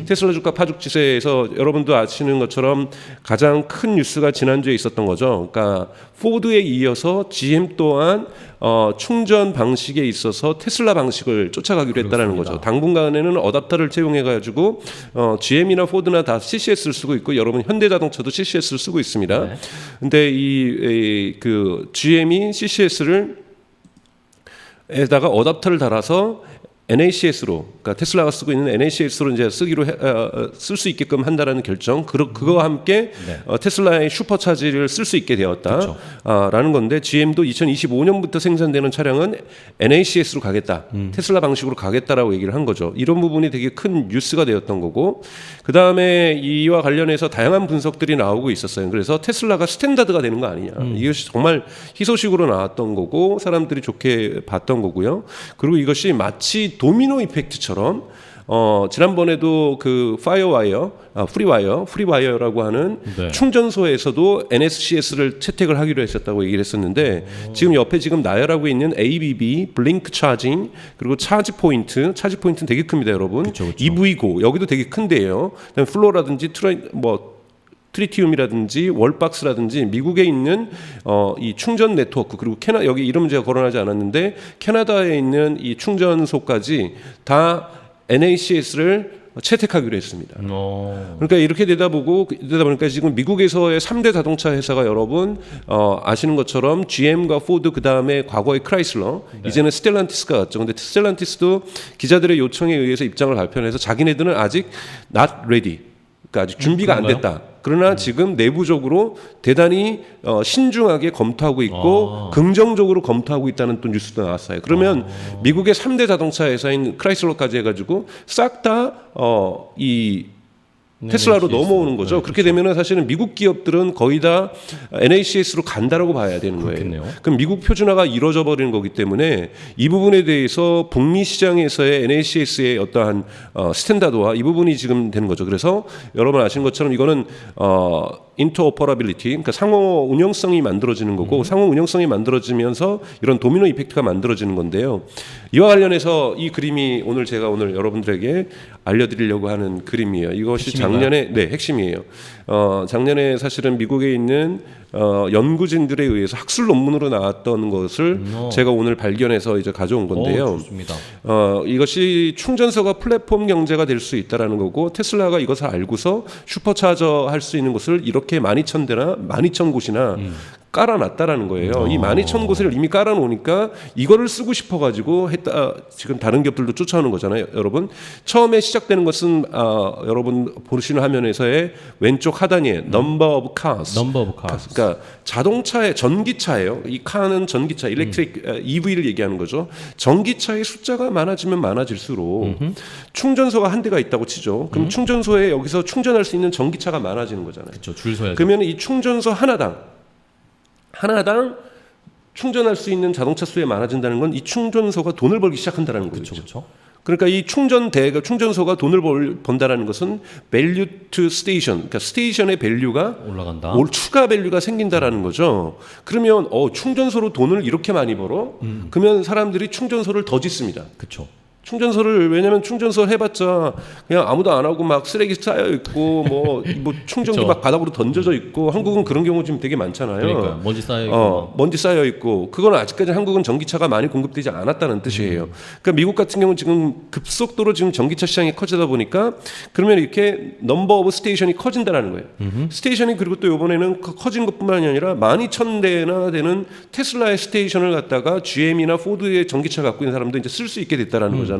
테슬라 주가 파죽지세에서 여러분도 아시는 것처럼 가장 큰 뉴스가 지난주에 있었던 거죠. 그러니까 포드에 이어서 GM 또한 충전 방식에 있어서 테슬라 방식을 쫓아가기로 했다는 거죠. 당분간에는 어댑터를 채용해가지고 GM이나 포드나 다 CCS를 쓰고 있고 여러분 현대자동차도 CCS를 쓰고 있습니다. 네. 근데 그 GM이 CCS를 에다가 어댑터를 달아서 NACS로, 그러니까 테슬라가 쓰고 있는 NACS로 이제 쓸 수 있게끔 한다라는 결정, 그거와 함께 테슬라의 슈퍼차지를 쓸 수 있게 되었다라는 건데, GM도 2025년부터 생산되는 차량은 NACS로 가겠다, 테슬라 방식으로 가겠다라고 얘기를 한 거죠. 이런 부분이 되게 큰 뉴스가 되었던 거고, 그 다음에 이와 관련해서 다양한 분석들이 나오고 있었어요. 그래서 테슬라가 스탠다드가 되는 거 아니냐, 이것이 정말 희소식으로 나왔던 거고 사람들이 좋게 봤던 거고요. 그리고 이것이 마치 도미노 이펙트처럼 지난번에도 그 프리와이어라고 하는 충전소에서도 NSCS를 채택을 하기로 했었다고 얘기를 했었는데, 지금 옆에 지금 나열하고 있는 ABB, 블링크 차징, 그리고 차지 포인트는 되게 큽니다, 여러분. 그쵸. EV고 여기도 되게 큰데요. 그다음에 플로라든지 트리티움이라든지 월박스라든지 미국에 있는 이 충전 네트워크, 그리고 여기 이름 제가 거론하지 않았는데 캐나다에 있는 이 충전소까지 다 NACS를 채택하기로 했습니다. 그러니까 이렇게 되다 보니까 지금 미국에서의 3대 자동차 회사가 여러분 아시는 것처럼 GM과 포드, 그 다음에 과거의 크라이슬러, 이제는 스텔란티스가 왔죠. 근데 스텔란티스도 기자들의 요청에 의해서 입장을 발표해서 자기네들은 아직 not ready, 그러니까 아직 준비가 안 됐다. 그러나 지금 내부적으로 대단히 신중하게 검토하고 있고 긍정적으로 검토하고 있다는 또 뉴스도 나왔어요. 그러면 미국의 3대 자동차 회사인 크라이슬러까지 해가지고 싹 다 이 테슬라로 넘어오는 거죠. 그렇게 되면 사실은 미국 기업들은 거의 다 NACS로 간다라고 봐야 되는 거예요. 그럼 미국 표준화가 이루어져 버리는 거기 때문에 이 부분에 대해서 북미 시장에서의 NACS의 어떠한 스탠다드와 이 부분이 지금 되는 거죠. 그래서 여러분 아시는 것처럼 이거는 인터오퍼러빌리티, 그러니까 상호 운영성이 만들어지는 거고, 상호 운영성이 만들어지면서 이런 도미노 이펙트가 만들어지는 건데요. 이와 관련해서 이 그림이 제가 오늘 여러분들에게 알려드리려고 하는 그림이에요. 이것이 작년에 핵심이에요. 작년에 사실은 미국에 있는 연구진들에 의해서 학술 논문으로 나왔던 것을 제가 오늘 발견해서 이제 가져온 건데요. 좋습니다. 이것이 충전소가 플랫폼 경제가 될 수 있다라는 거고, 테슬라가 이것을 알고서 슈퍼차저 할 수 있는 곳을 이렇게 12,000곳이나 깔아놨다라는 거예요. 이 12,000곳을 이미 깔아놓으니까 이거를 쓰고 싶어가지고 지금 다른 기업들도 쫓아오는 거잖아요, 여러분. 처음에 시작되는 것은 여러분 보시는 화면에서의 왼쪽 하단에 number of cars. 그러니까 자동차의 전기차예요. 이 카는 전기차, 일렉트릭 EV를 얘기하는 거죠. 전기차의 숫자가 많아지면 많아질수록 충전소가 한 대가 있다고 치죠. 그럼 충전소에 여기서 충전할 수 있는 전기차가 많아지는 거잖아요. 그렇죠. 줄 서야죠. 그러면 이 충전소 하나당 충전할 수 있는 자동차 수에 많아진다는 건 이 충전소가 돈을 벌기 시작한다는 거죠. 그렇죠. 그러니까 이 충전소가 돈을 번다라는 것은 value to station, 그러니까 스테이션의 밸류가 올라간다. 추가 밸류가 생긴다라는 거죠. 그러면 충전소로 돈을 이렇게 많이 벌어? 그러면 사람들이 충전소를 더 짓습니다. 그렇죠. 왜냐면 충전소 해봤자 그냥 아무도 안 하고 막 쓰레기 쌓여 있고 뭐 충전기 막 바닥으로 던져져 있고, 한국은 그런 경우 지금 되게 많잖아요. 그러니까 먼지 쌓여 있고. 그건 아직까지 한국은 전기차가 많이 공급되지 않았다는 뜻이에요. 그러니까 미국 같은 경우는 지금 급속도로 지금 전기차 시장이 커지다 보니까, 그러면 이렇게 넘버 오브 스테이션이 커진다라는 거예요. 스테이션이, 그리고 또 이번에는 커진 것뿐만이 아니라 12,000대나 되는 테슬라의 스테이션을 갖다가 GM이나 포드의 전기차 갖고 있는 사람도 이제 쓸 수 있게 됐다라는 거죠.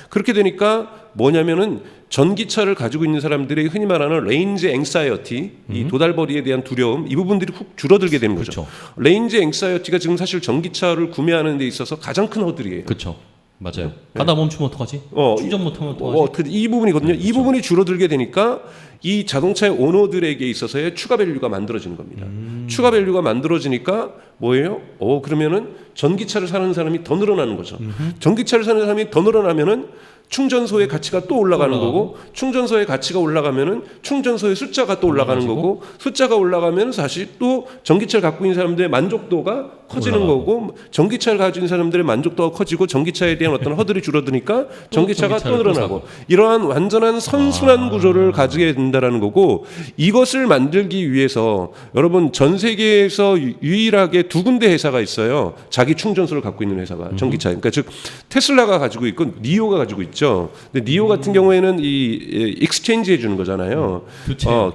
그렇게 되니까 뭐냐면은 전기차를 가지고 있는 사람들이 흔히 말하는 레인지 앵사이어티, 이 도달벌이에 대한 두려움, 이 부분들이 훅 줄어들게 되는 거죠. 레인지 앵사이어티가 지금 사실 전기차를 구매하는 데 있어서 가장 큰 허들이에요. 그렇죠. 맞아요. 가다 멈추면 어떡하지? 충전 못하면 어떡하지? 이 부분이거든요. 이 부분이 줄어들게 되니까 이 자동차의 오너들에게 있어서의 추가 밸류가 만들어지는 겁니다. 추가 밸류가 만들어지니까 뭐예요? 그러면은 전기차를 사는 사람이 더 늘어나는 거죠. 전기차를 사는 사람이 더 늘어나면은 충전소의 가치가 또 올라가는 거고, 충전소의 가치가 올라가면은 충전소의 숫자가 또 올라가는 거고, 숫자가 올라가면 사실 또 전기차를 갖고 있는 사람들의 만족도가 커지는 올라가고. 거고 전기차를 가진 사람들의 만족도가 커지고 전기차에 대한 어떤 허들이 줄어드니까 전기차가 또 전기차를 또 늘어나고 이러한 완전한 선순환 구조를 가지게 된다라는 거고 이것을 만들기 위해서 여러분 전 세계에서 유일하게 두 군데 회사가 있어요. 자기 충전소를 갖고 있는 회사가 전기차. 그러니까 즉 테슬라가 가지고 있고 니오가 가지고 있죠. 근데 니오 같은 경우에는 이 익스체인지 해주는 거잖아요.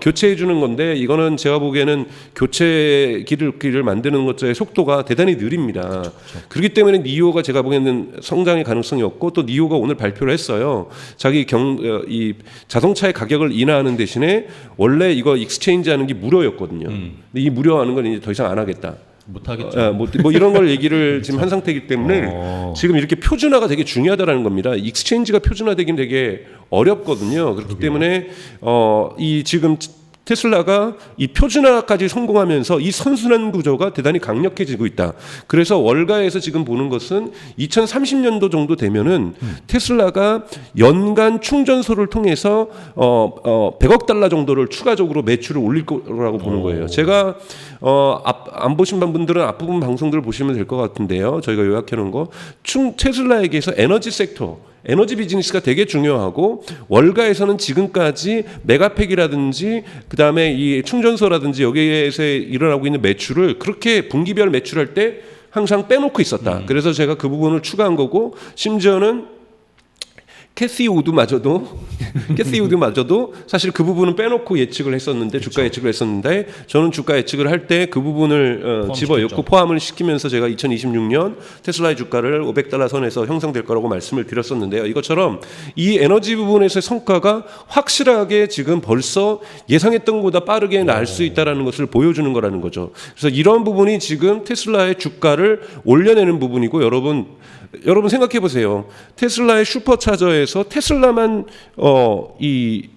교체해 주는 건데 이거는 제가 보기에는 교체기를 만드는 것의 속도가 대단히 느립니다. 그렇기 때문에 니오가 제가 보기에는 성장의 가능성이 없고 또 니오가 오늘 발표를 했어요. 자기 이 자동차의 가격을 인하하는 대신에 원래 이거 익스체인지 하는 게 무료였거든요. 근데 이 무료하는 건 이제 더 이상 안 하겠다. 못하겠죠. 뭐 이런 걸 얘기를 지금 한 상태이기 때문에 지금 이렇게 표준화가 되게 중요하다라는 겁니다. 익스체인지가 표준화되긴 되게 어렵거든요. 그렇기 때문에 이 지금 테슬라가 이 표준화까지 성공하면서 이 선순환 구조가 대단히 강력해지고 있다. 그래서 월가에서 지금 보는 것은 2030년도 정도 되면은 테슬라가 연간 충전소를 통해서 100억 달러 정도를 추가적으로 매출을 올릴 거라고 보는 거예요. 제가 안 보신 분들은 앞부분 방송들을 보시면 될 것 같은데요. 저희가 요약해 놓은 거 테슬라에게서 에너지 섹터 에너지 비즈니스가 되게 중요하고 월가에서는 지금까지 메가팩이라든지 그다음에 이 충전소라든지 여기에서 일어나고 있는 매출을 그렇게 분기별 매출할 때 항상 빼놓고 있었다. 그래서 제가 그 부분을 추가한 거고 심지어는 캐시 우드마저도 사실 그 부분은 빼놓고 예측을 했었는데 주가 예측을 했었는데 저는 주가 예측을 할 때 그 부분을 집어넣고 포함을 시키면서 제가 2026년 테슬라의 주가를 500달러 선에서 형성될 거라고 말씀을 드렸었는데요. 이것처럼 이 에너지 부분에서의 성과가 확실하게 지금 벌써 예상했던 것보다 빠르게 날 수 있다는 것을 보여주는 거라는 거죠. 그래서 이런 부분이 지금 테슬라의 주가를 올려내는 부분이고 여러분 생각해 보세요. 테슬라의 슈퍼차저에서 테슬라만 이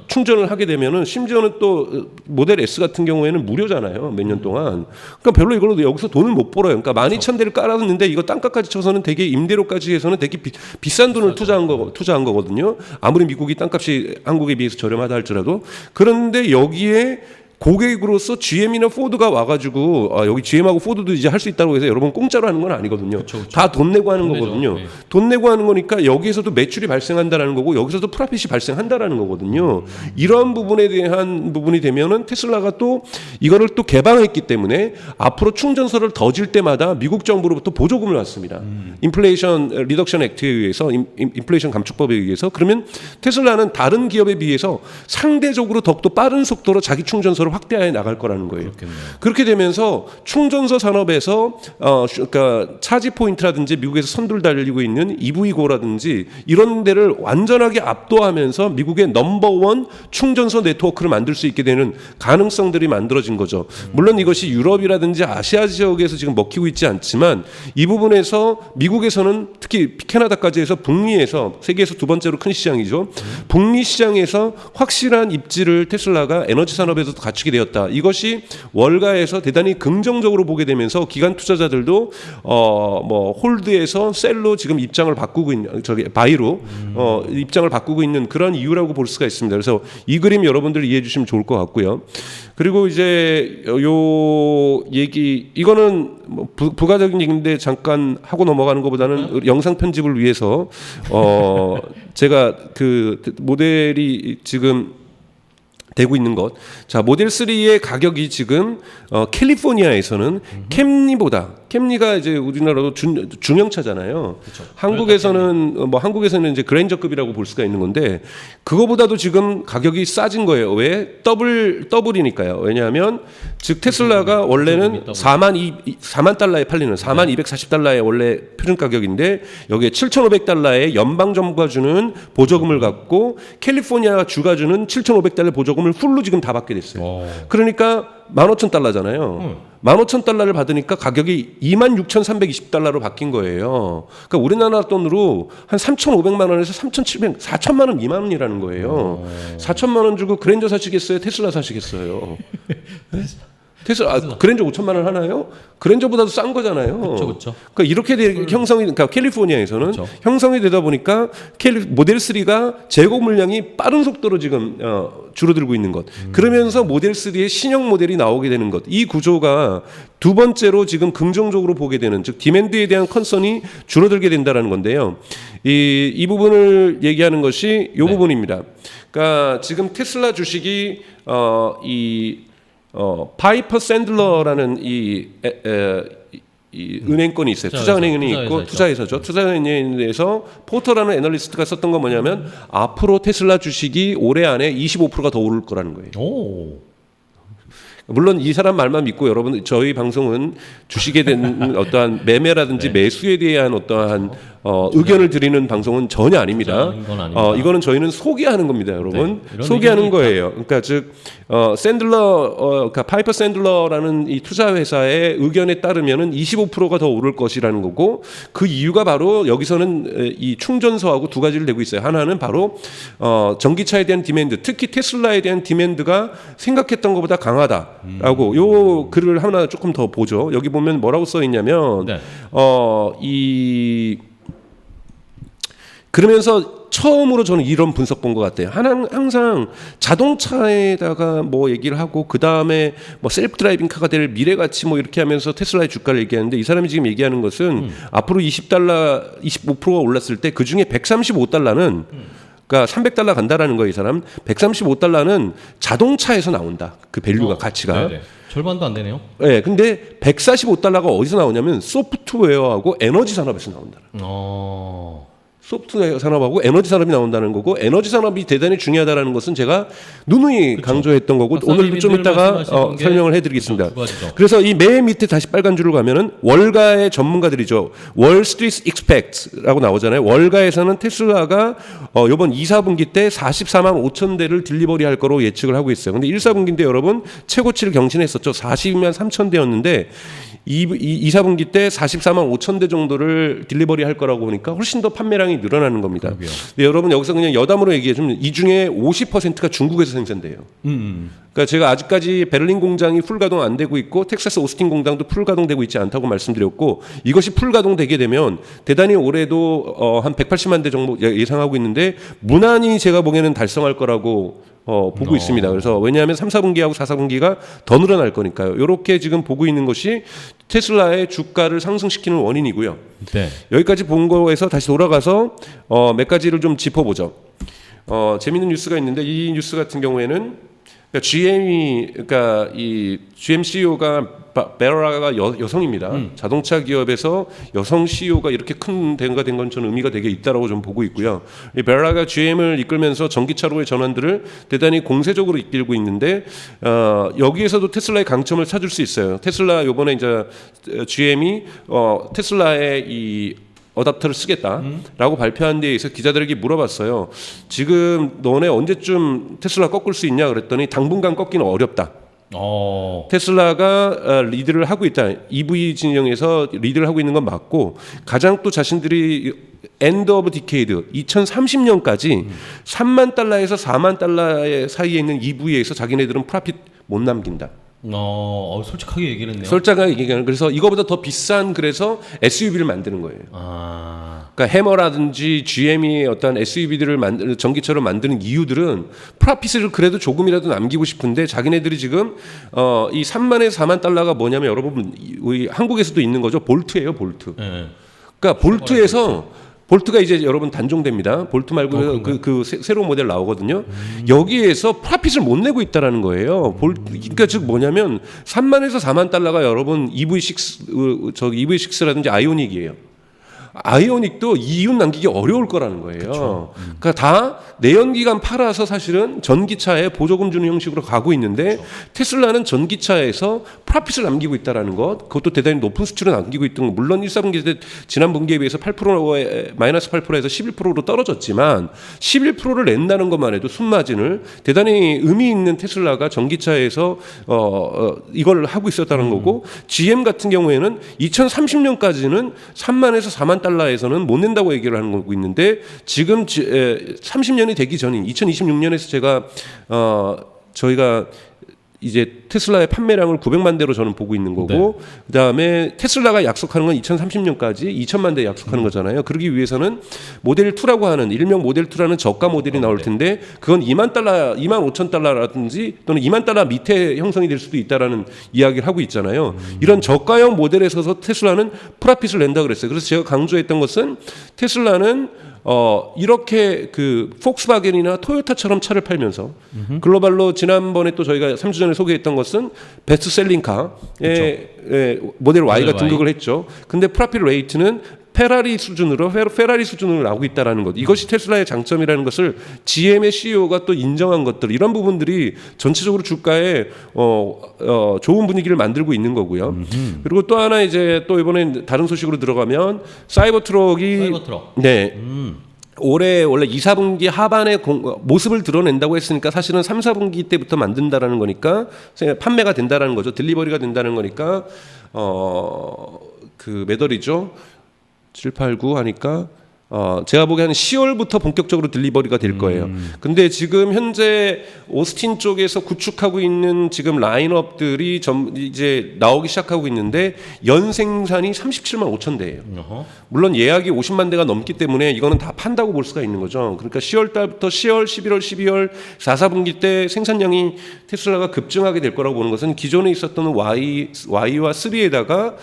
충전을 하게 되면은 심지어는 또 모델 S 같은 경우에는 무료잖아요. 몇 년 동안. 그러니까 별로 이걸로 여기서 돈을 못 벌어요. 그러니까 12,000대를 깔았는데 이거 땅값까지 쳐서는 되게 임대료까지 해서는 되게 비싼 돈을 투자한 거거든요. 아무리 미국이 땅값이 한국에 비해서 저렴하다 할지라도. 그런데 여기에 고객으로서 GM이나 포드가 와가지고 여기 GM하고 포드도 이제 할 수 있다고 해서 여러분 공짜로 하는 건 아니거든요. 다 돈 내고 하는 거거든요. 네. 돈 내고 하는 거니까 여기에서도 매출이 발생한다라는 거고 여기서도 프로핏이 발생한다라는 거거든요. 이런 부분에 대한 부분이 되면은 테슬라가 또 이거를 또 개방했기 때문에 앞으로 충전소를 더 질 때마다 미국 정부로부터 보조금을 받습니다. 인플레이션 리덕션 액트에 의해서 인플레이션 감축법에 의해서 그러면 테슬라는 다른 기업에 비해서 상대적으로 더욱더 빠른 속도로 자기 충전소를 확대해 나갈 거라는 거예요. 그렇겠네요. 그렇게 되면서 충전소 산업에서 그러니까 차지 포인트라든지 미국에서 선두를 달리고 있는 EV고라든지 이런 데를 완전하게 압도하면서 미국의 넘버원 충전소 네트워크를 만들 수 있게 되는 가능성들이 만들어진 거죠. 물론 이것이 유럽이라든지 아시아 지역에서 지금 먹히고 있지 않지만 이 부분에서 미국에서는 특히 캐나다까지 해서 북미에서 세계에서 두 번째로 큰 시장이죠. 북미 시장에서 확실한 입지를 테슬라가 에너지 산업에서도 갖추게 되었다. 이것이 월가에서 대단히 긍정적으로 보게 되면서 기관 투자자들도 뭐 홀드에서 셀로 지금 입장을 바꾸고 있는 바이로 입장을 바꾸고 있는 그런 이유라고 볼 수가 있습니다. 그래서 이 그림 여러분들 이해해 주시면 좋을 것 같고요. 그리고 이제 요 얘기 이거는 뭐 부가적인 얘기인데 잠깐 하고 넘어가는 것보다는 영상 편집을 위해서 제가 그 모델이 지금 되고 있는 것. 자, 모델 3의 가격이 지금 캘리포니아에서는 캠리가 이제 우리나라도 중형차잖아요. 그쵸. 한국에서는 이제 그랜저급이라고 볼 수가 있는 건데 그거보다도 지금 가격이 싸진 거예요. 왜? 더블이니까요. 왜냐하면 즉 테슬라가 원래는 4만 달러에 팔리는 4만 240달러의 원래 표준 가격인데 여기에 7,500달러의 연방 정부가 주는 보조금을 갖고 캘리포니아 주가 주는 7,500달러 보조금을 풀로 지금 다 받게 됐어요. 그러니까 15,000달러잖아요. 15,000달러를 받으니까 가격이 26,320달러로 바뀐 거예요. 그러니까 우리나라 돈으로 한 3,500만 원에서 3,700, 4천만 원 미만이라는 거예요. 4천만 원 주고 그랜저 사시겠어요? 테슬라 사시겠어요? 테슬라 그랜저 5천만 원 하나요? 그랜저보다도 싼 거잖아요. 그렇죠. 그러니까 이렇게 형성이 그러니까 캘리포니아에서는 그쵸. 형성이 되다 보니까 모델 3가 재고 물량이 빠른 속도로 지금 줄어들고 있는 것. 그러면서 모델 3의 신형 모델이 나오게 되는 것. 이 구조가 두 번째로 지금 긍정적으로 보게 되는 즉 디맨드에 대한 컨선이 줄어들게 된다라는 건데요. 이 부분을 얘기하는 것이 이 부분입니다. 그러니까 지금 테슬라 주식이 파이퍼 샌들러라는 이 은행권이 있어요. 투자은행이 있고 투자회사죠. 투자은행에서 포터라는 애널리스트가 썼던 건 뭐냐면 앞으로 테슬라 주식이 올해 안에 25%가 더 오를 거라는 거예요. 오. 물론 이 사람 말만 믿고 여러분 저희 방송은 주식에 대한 어떠한 매매라든지 매수에 대한 어떠한 의견을 드리는 방송은 전혀 아닙니다. 이거는 저희는 소개하는 겁니다, 여러분. 소개하는 거예요. 그러니까 즉 그러니까 파이퍼 샌들러라는 이 투자 회사의 의견에 따르면은 25%가 더 오를 것이라는 거고 그 이유가 바로 여기서는 이 충전소하고 두 가지를 내고 있어요. 하나는 바로 전기차에 대한 디맨드, 특히 테슬라에 대한 디맨드가 생각했던 것보다 강하다라고 요 글을 하나 조금 더 보죠. 여기 보면 뭐라고 써 있냐면 그러면서 처음으로 저는 이런 분석 본 것 같아요. 항상 자동차에다가 뭐 얘기를 하고 그 다음에 뭐 셀프 드라이빙 카가 될 미래가치 뭐 이렇게 하면서 테슬라의 주가를 얘기하는데 이 사람이 지금 얘기하는 것은 앞으로 20달러, 25%가 올랐을 때 그 중에 135달러는 그러니까 300달러 간다라는 거예요, 이 사람. 135달러는 자동차에서 나온다. 그 밸류가 가치가. 네네. 절반도 안 되네요. 네, 근데 145달러가 어디서 나오냐면 소프트웨어하고 에너지 산업에서 나온다. 소프트웨어 산업하고 에너지 산업이 나온다는 거고 에너지 산업이 대단히 중요하다는 것은 제가 누누이 강조했던 거고 오늘도 좀 이따가 설명을 해드리겠습니다. 그래서 이 맨 밑에 다시 빨간 줄을 가면은 월가의 전문가들이죠. 월스트리트 익스펙트라고 나오잖아요. 월가에서는 테슬라가 이번 2, 4분기 때 44만 5천 대를 딜리버리 할 거로 예측을 하고 있어요. 근데 1, 4분기인데 여러분 최고치를 경신했었죠. 42만 3천 대였는데 2, 4분기 때 44만 5천 대 정도를 딜리버리 할 거라고 보니까 훨씬 더 판매량이 늘어나는 겁니다. 근데 여러분 여기서 그냥 여담으로 얘기해주면 이 중에 50%가 중국에서 생산돼요. 그러니까 제가 아직까지 베를린 공장이 풀 가동 안 되고 있고 텍사스 오스틴 공장도 풀 가동되고 있지 않다고 말씀드렸고 이것이 풀 가동되게 되면 대단히 올해도 한 180만 대 정도 예상하고 있는데 무난히 제가 보기에는 달성할 거라고 보고 있습니다. 그래서 왜냐하면 3, 4분기하고 4, 4분기가 더 늘어날 거니까요. 이렇게 지금 보고 있는 것이 테슬라의 주가를 상승시키는 원인이고요. 네. 여기까지 본 거에서 다시 돌아가서 몇 가지를 좀 짚어보죠. 재미있는 뉴스가 있는데 이 뉴스 같은 경우에는 그러니까 이 GM CEO가 베라가 여성입니다. 자동차 기업에서 여성 CEO가 이렇게 큰 대우가 된 건 저는 의미가 되게 있다라고 좀 보고 있고요. 이 베라가 GM을 이끌면서 전기차로의 전환들을 대단히 공세적으로 이끌고 있는데 여기에서도 테슬라의 강점을 찾을 수 있어요. 테슬라 요번에 이제 GM이 테슬라의 이 어답터를 쓰겠다라고 발표한 데에 있어 기자들에게 물어봤어요. 지금 너네 언제쯤 테슬라 꺾을 수 있냐 그랬더니 당분간 꺾기는 어렵다. 테슬라가 리드를 하고 있다. EV 진영에서 리드를 하고 있는 건 맞고 가장 또 자신들이 엔드 오브 디케이드 2030년까지 3만 달러에서 4만 달러 사이에 있는 EV에서 자기네들은 프로핏 못 남긴다. 솔직하게 얘기를 했네요. 솔직하게 얘기하는 그래서 이거보다 더 비싼 그래서 SUV를 만드는 거예요. 그러니까 해머라든지 GM이 어떤 SUV들을 전기차로 만드는 이유들은 프로핏을 그래도 조금이라도 남기고 싶은데 자기네들이 지금 이 3만에서 4만 달러가 뭐냐면 여러분 우리 한국에서도 있는 거죠. 볼트예요, 볼트. 그러니까 볼트가 이제 여러분 단종됩니다. 볼트 말고 새로운 모델 나오거든요. 여기에서 프로핏을 못 내고 있다라는 거예요. 그러니까 즉 뭐냐면 3만에서 4만 달러가 여러분 EV6라든지 아이오닉이에요. 아이오닉도 이윤 남기기 어려울 거라는 거예요. 그러니까 다 내연기관 팔아서 사실은 전기차에 보조금 주는 형식으로 가고 있는데 테슬라는 전기차에서 프로핏을 남기고 있다라는 것, 그것도 대단히 높은 수치로 남기고 있던 것. 물론 1사분기 때 지난 분기에 비해서 8%에 마이너스 8%에서 11%로 떨어졌지만 11%를 낸다는 것만 해도 순마진을 대단히 의미 있는 테슬라가 전기차에서 이걸 하고 있었다는 거고 GM 같은 경우에는 2030년까지는 3만에서 4만 달러에서는 못 낸다고 얘기를 하는 거고 있는데 지금 30년이 되기 전인 2026년에서 제가 저희가 이제 테슬라의 판매량을 900만 대로 저는 보고 있는 거고 그다음에 테슬라가 약속하는 건 2030년까지 2천만 대 약속하는 거잖아요. 그러기 위해서는 모델 2라고 하는 일명 모델 2라는 저가 모델이 나올 텐데 그건 2만 달러, 2만 5천 달러라든지 또는 2만 달러 밑에 형성이 될 수도 있다라는 이야기를 하고 있잖아요. 이런 저가형 모델에 서서 테슬라는 프라핏을 낸다 그랬어요. 그래서 제가 강조했던 것은 테슬라는 이렇게 그 폭스바겐이나 토요타처럼 차를 팔면서 글로벌로 지난번에 또 저희가 3주 전에 소개했던 것은 베스트셀링카의 모델 Y가 등극을 했죠. 근데 프라핏 레이트는 페라리 수준으로 나오고 있다라는 것. 이것이 테슬라의 장점이라는 것을 GM의 CEO가 또 인정한 것들. 이런 부분들이 전체적으로 주가에 좋은 분위기를 만들고 있는 거고요. 그리고 또 하나 이제 또 이번에 다른 소식으로 들어가면 사이버트럭. 네. 올해 원래 2, 4분기 하반에 모습을 드러낸다고 했으니까 사실은 3, 4분기 때부터 만든다라는 거니까 판매가 된다라는 거죠. 딜리버리가 된다는 거니까 그 몇 월이죠? 7, 8, 9 하니까 제가 보기에는 10월부터 본격적으로 딜리버리가 될 거예요. 근데 지금 현재 오스틴 쪽에서 구축하고 있는 지금 라인업들이 이제 나오기 시작하고 있는데 연 생산이 37만 5천 대예요. 물론 예약이 50만 대가 넘기 때문에 이거는 다 판다고 볼 수가 있는 거죠. 그러니까 10월 달부터 10월, 11월, 12월 4, 4분기 때 생산량이 테슬라가 급증하게 될 거라고 보는 것은 기존에 있었던 Y와 3에다가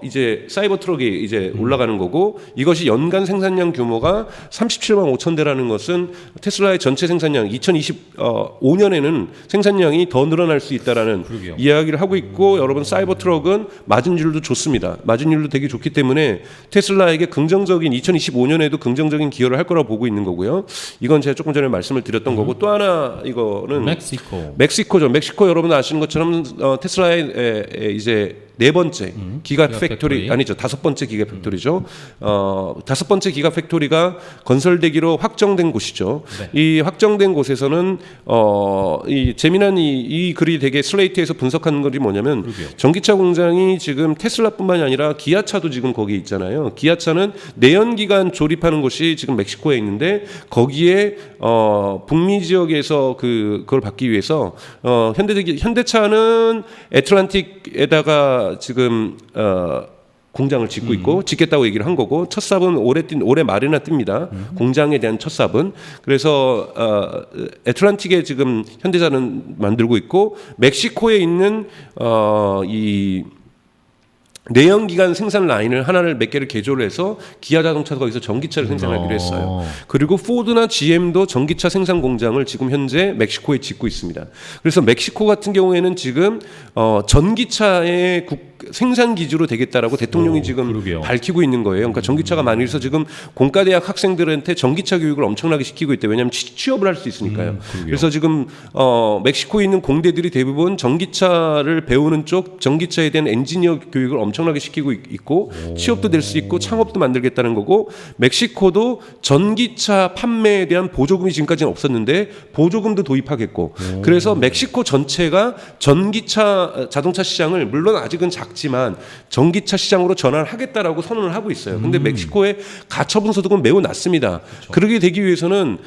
이제 사이버 트럭이 이제 올라가는 거고 이것이 연간 생산량 규모가 37만 5천 대라는 것은 테슬라의 전체 생산량 2025년에는 생산량이 더 늘어날 수 있다라는 이야기를 하고 있고 여러분 사이버 트럭은 마진율도 좋습니다. 마진율도 되게 좋기 때문에 테슬라에게 긍정적인 2025년에도 긍정적인 기여를 할 거라고 보고 있는 거고요. 이건 제가 조금 전에 말씀을 드렸던 거고 또 하나 이거는 멕시코죠. 멕시코 여러분 아시는 것처럼 테슬라의 이제 네 번째 기가 팩토리 아니죠. 다섯 번째 기가 팩토리죠. 다섯 번째 기가 팩토리가 건설되기로 확정된 곳이죠. 이 확정된 곳에서는 이 재미난 이 글이 되게 슬레이트에서 분석하는 것이 뭐냐면 전기차 공장이 지금 테슬라뿐만이 아니라 기아차도 지금 거기 있잖아요. 기아차는 내연기관 조립하는 곳이 지금 멕시코에 있는데 거기에 북미 지역에서 그걸 받기 위해서 현대차는 애틀란틱에다가 지금 공장을 짓고 있고 짓겠다고 얘기를 한 거고 첫 삽은 올해 말이나 뜹니다. 공장에 대한 첫 삽은 그래서 애틀란틱에 지금 현대차는 만들고 있고 멕시코에 있는 이 내연기관 생산 라인을 하나를 몇 개를 개조를 해서 기아 자동차도 거기서 전기차를 생산하기로 했어요. 그리고 포드나 GM도 전기차 생산 공장을 지금 현재 멕시코에 짓고 있습니다. 그래서 멕시코 같은 경우에는 지금 전기차의 생산 기지로 되겠다라고 대통령이 지금 밝히고 있는 거예요. 그러니까 전기차가 많이 있어서 지금 공과대학 학생들한테 전기차 교육을 엄청나게 시키고 있대요. 왜냐하면 취업을 할 수 있으니까요. 그래서 지금 멕시코에 있는 공대들이 대부분 전기차를 배우는 쪽 전기차에 대한 엔지니어 교육을 엄청나게 시키고 있고 취업도 될 수 있고 창업도 만들겠다는 거고 멕시코도 전기차 판매에 대한 보조금이 지금까지는 없었는데 보조금도 도입하겠고 그래서 멕시코 전체가 전기차 자동차 시장을 물론 아직은 작지만 전기차 시장으로 전환하겠다라고 선언을 하고 있어요. 근데 멕시코의 가처분 소득은 매우 낮습니다. 그러게 되기 위해서는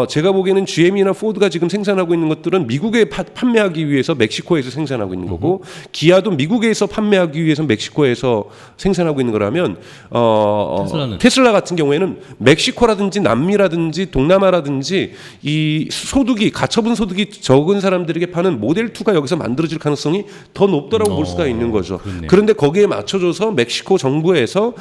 제가 보기에는 GM이나 포드가 지금 생산하고 있는 것들은 미국에 판매하기 위해서 멕시코에서 생산하고 있는 거고 기아도 미국에서 판매하기 위해서 멕시코에서 생산하고 있는 거라면 테슬라 같은 경우에는 멕시코라든지 남미라든지 동남아라든지 이 소득이 가처분 소득이 적은 사람들에게 파는 모델 2가 여기서 만들어질 가능성이 더 높다라고 볼 수가 있는 거죠. 그렇네요. 그런데 거기에 맞춰줘서 멕시코 정부에서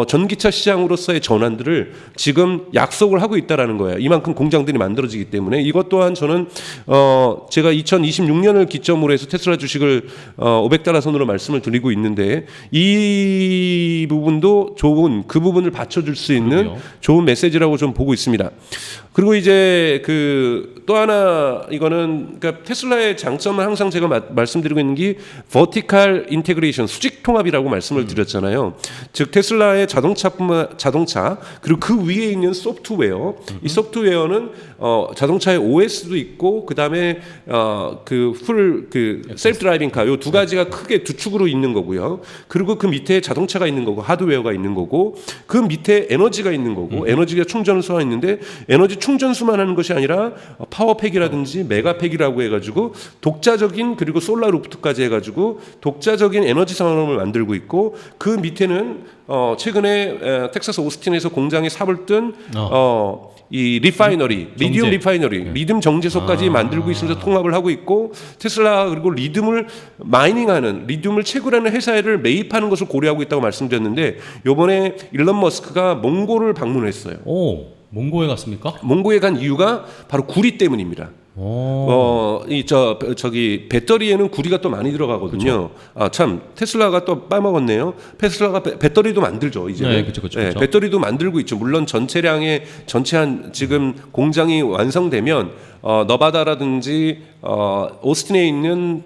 전기차 시장으로서의 전환들을 지금 약속을 하고 있다라는 거예요. 이만큼 공장들이 만들어지기 때문에 이것 또한 저는 제가 2026년을 기점으로 해서 테슬라 주식을 $500 선으로 말씀을 드리고 있는데 이 부분도 좋은 그 부분을 받쳐줄 수 있는 좋은 메시지라고 좀 보고 있습니다. 그리고 이제 또 하나 이거는 그러니까 테슬라의 장점은 항상 제가 말씀드리고 있는 게 vertical integration 수직 통합이라고 말씀을 드렸잖아요. 즉 테슬라의 자동차 그리고 그 위에 있는 소프트웨어, 이 소프트웨어는 자동차의 OS도 있고 그다음에 그 셀프 드라이빙 카 요 두 가지가 크게 두 축으로 있는 거고요. 그리고 그 밑에 자동차가 있는 거고 하드웨어가 있는 거고 그 밑에 에너지가 있는 거고 에너지가 충전소가 있는데 에너지 충전소만 하는 것이 아니라 파워팩이라든지 메가팩이라고 해가지고 독자적인 그리고 솔라 루프트까지 해가지고 독자적인 에너지 산업을 만들고 있고 그 밑에는 최근에 텍사스 오스틴에서 공장에 삽을 뜬 이 리파이너리, 리튬 리파이너리, 리튬 정제소까지 만들고 있으면서 통합을 하고 있고 테슬라 그리고 리튬을 마이닝하는 리튬을 채굴하는 회사를 매입하는 것을 고려하고 있다고 말씀드렸는데 이번에 일론 머스크가 몽고를 방문했어요. 오, 몽고에 갔습니까? 몽고에 간 이유가 바로 구리 때문입니다. 저기 배터리에는 구리가 또 많이 들어가거든요. 아, 참 테슬라가 또 빠먹었네요. 테슬라가 배터리도 만들죠, 이제. 네, 그렇죠. 배터리도 만들고 있죠. 물론 전체량의 전체한 지금 공장이 완성되면 너바다라든지 오스틴에 있는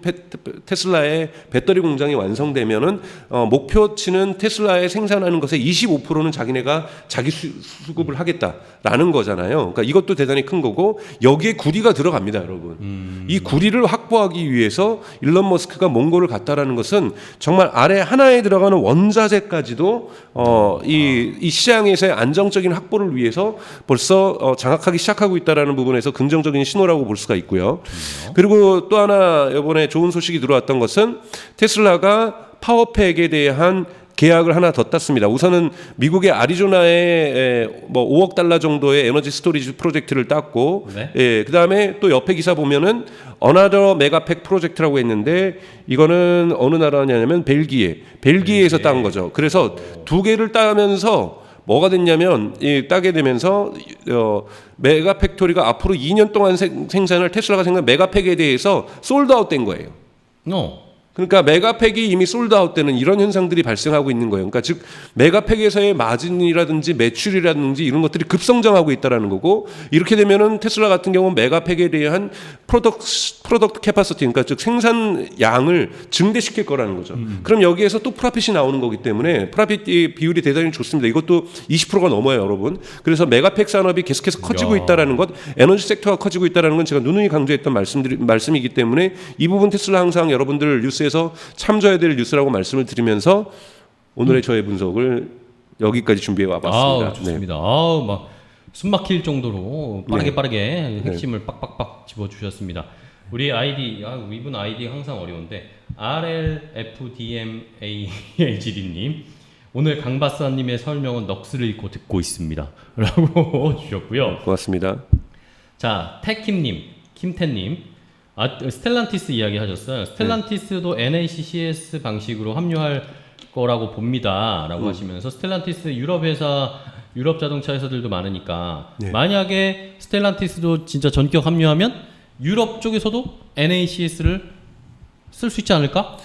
테슬라의 배터리 공장이 완성되면은 목표치는 테슬라에 생산하는 것의 25%는 자기네가 자기 수급을 하겠다라는 거잖아요. 그러니까 이것도 대단히 큰 거고 여기에 구리가 들어갑니다, 여러분. 이 구리를 확보하기 위해서 일론 머스크가 몽고를 갔다라는 것은 정말 아래 하나에 들어가는 원자재까지도 이 시장에서의 안정적인 확보를 위해서 벌써 장악하기 시작하고 있다라는 부분에서 긍정적인 신호라고 볼 수가 있고요. 그리고 또 하나 이번에 좋은 소식이 들어왔던 것은 테슬라가 파워팩에 대한 계약을 하나 더 땄습니다. 우선은 미국의 아리조나에 뭐 5억 달러 정도의 에너지 스토리지 프로젝트를 땄고, 예, 그 다음에 또 옆에 기사 보면은 어나더 메가팩 프로젝트라고 했는데 이거는 어느 나라냐면 벨기에에서 딴 거죠. 그래서 두 개를 따면서 뭐가 됐냐면 따게 되면서 메가 팩토리가 앞으로 2년 동안 생산할 테슬라가 생각한 메가팩에 대해서 솔드아웃 된 거예요. 그러니까 메가팩이 이미 솔드아웃 되는 이런 현상들이 발생하고 있는 거예요. 그러니까 즉 메가팩에서의 마진이라든지 매출이라든지 이런 것들이 급성장하고 있다라는 거고 이렇게 되면은 테슬라 같은 경우는 메가팩에 대한 프로덕트 캐파시티 그러니까 즉 생산 양을 증대시킬 거라는 거죠. 그럼 여기에서 또 프로핏이 나오는 거기 때문에 프로핏 비율이 대단히 좋습니다. 이것도 20%가 넘어요, 여러분. 그래서 메가팩 산업이 계속해서 커지고 있다라는 것, 에너지 섹터가 커지고 있다라는 건 제가 누누이 강조했던 말씀이기 때문에 이 부분 테슬라 항상 여러분들 뉴스에서 참조해야 될 뉴스라고 말씀을 드리면서 오늘의 저의 분석을 여기까지 준비해 와봤습니다. 좋습니다. 막 숨막힐 정도로 빠르게 핵심을 빡빡빡 집어주셨습니다. 우리 아이디, 이분 아이디 항상 어려운데 RLFDMAHD님 오늘 강 박사님의 설명은 넋을 잃고 듣고 있습니다. 라고 주셨고요. 고맙습니다. 자, 태킴님, 김태님 스텔란티스 이야기 하셨어요. 스텔란티스도 NACCS 방식으로 합류할 거라고 봅니다. 라고 하시면서 스텔란티스 유럽 자동차 회사들도 많으니까 만약에 스텔란티스도 진짜 전격 합류하면 유럽 쪽에서도 NACS를 쓸 수 있지 않을까?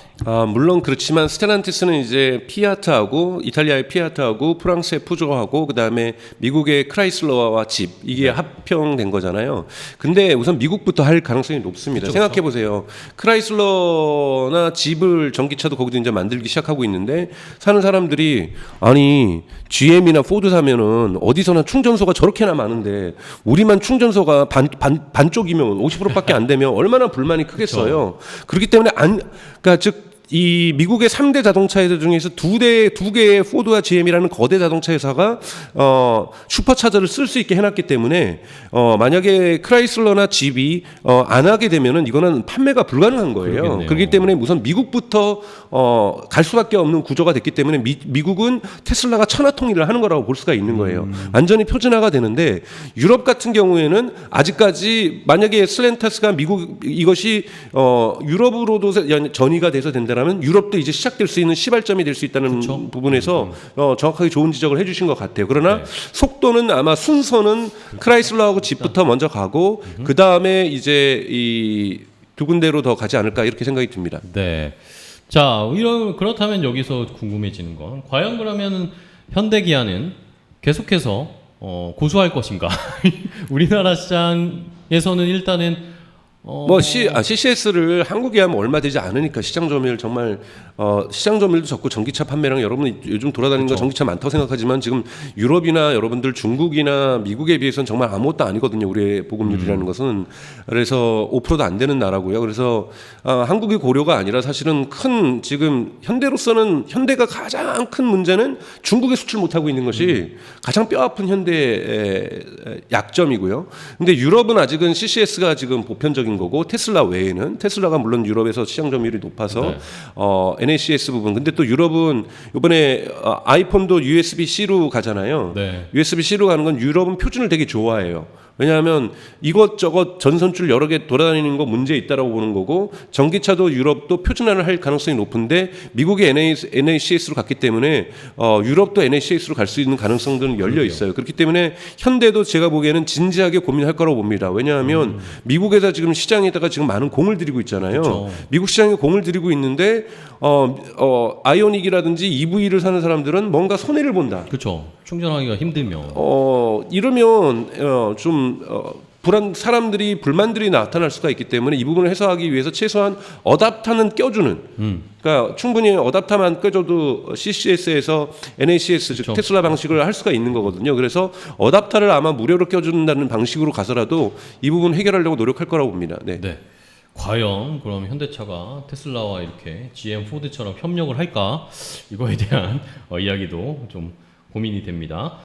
물론 그렇지만 스텔란티스는 이제 피아트하고 이탈리아의 피아트하고 프랑스의 푸조하고 그다음에 미국의 크라이슬러와 집 이게 합병된 거잖아요. 근데 우선 미국부터 할 가능성이 높습니다. 생각해 보세요. 크라이슬러나 집을 전기차도 거기도 이제 만들기 시작하고 있는데 사는 사람들이 아니 GM이나 포드 사면은 어디서나 충전소가 저렇게나 많은데 우리만 충전소가 반쪽이면 50%밖에 안 되면 얼마나 불만이 크겠어요. 그렇기 때문에 그러니까 즉 이 미국의 3대 자동차 회사 중에서 두 개의 포드와 GM이라는 거대 자동차 회사가 슈퍼차저를 쓸 수 있게 해놨기 때문에 만약에 크라이슬러나 집이 안 하게 되면은 이거는 판매가 불가능한 거예요. 그러겠네요. 그렇기 때문에 우선 미국부터 갈 수밖에 없는 구조가 됐기 때문에 미국은 테슬라가 천하통일을 하는 거라고 볼 수가 있는 거예요. 완전히 표준화가 되는데 유럽 같은 경우에는 아직까지 만약에 스텔란티스가 미국 이것이 유럽으로도 전이가 돼서 된다면 유럽도 이제 시작될 수 있는 시발점이 될 수 있다는 부분에서 정확하게 좋은 지적을 해주신 것 같아요. 그러나 속도는 아마 순서는 크라이슬러하고 집부터 먼저 가고 그 다음에 이제 이 두 군데로 더 가지 않을까 이렇게 생각이 듭니다. 네. 자, 그렇다면 여기서 궁금해지는 건 과연 그러면 현대기아는 계속해서 고수할 것인가? 우리나라 시장에서는 일단은 뭐 CCS를 한국에 하면 얼마 되지 않으니까 시장 점유율 정말 시장 점유율도 적고 전기차 판매량 여러분 요즘 돌아다니는 거 전기차 많다고 생각하지만 지금 유럽이나 여러분들 중국이나 미국에 비해서는 정말 아무것도 아니거든요. 우리의 보급률이라는 것은. 그래서 5%도 안 되는 나라고요. 그래서 한국이 고려가 아니라 사실은 큰 지금 현대가 가장 큰 문제는 중국에 수출 못하고 있는 것이 가장 뼈아픈 현대의 약점이고요. 근데 유럽은 아직은 CCS가 지금 보편적인 거고 테슬라 외에는 테슬라가 물론 유럽에서 시장 점유율이 높아서 네. NACS 부분. 근데 또 유럽은 이번에 아이폰도 USB-C로 가잖아요. 네. USB-C로 가는 건 유럽은 표준을 되게 좋아해요. 왜냐하면 이것저것 전선줄 여러 개 돌아다니는 거 문제 있다라고 보는 거고 전기차도 유럽도 표준화를 할 가능성이 높은데 미국이 NACS로 갔기 때문에 유럽도 NACS로 갈 수 있는 가능성들은 열려 있어요. 그렇기 때문에 현대도 제가 보기에는 진지하게 고민할 거라고 봅니다. 왜냐하면 미국에다 지금 시장에다가 지금 많은 공을 들이고 있잖아요. 그렇죠. 미국 시장에 공을 들이고 있는데 아이오닉이라든지 EV를 사는 사람들은 뭔가 손해를 본다. 그렇죠. 충전하기가 힘들면. 이러면 사람들이 불만들이 나타날 수가 있기 때문에 이 부분을 해소하기 위해서 최소한 어답터는 껴주는. 그러니까 충분히 어답터만 껴줘도 CCS에서 NACS 즉 그쵸. 테슬라 방식을 할 수가 있는 거거든요. 그래서 어답터를 아마 무료로 껴준다는 방식으로 가서라도 이 부분 해결하려고 노력할 거라고 봅니다. 네. 네. 과연 그럼 현대차가 테슬라와 이렇게 GM, 포드처럼 협력을 할까? 이거에 대한 이야기도 좀 고민이 됩니다.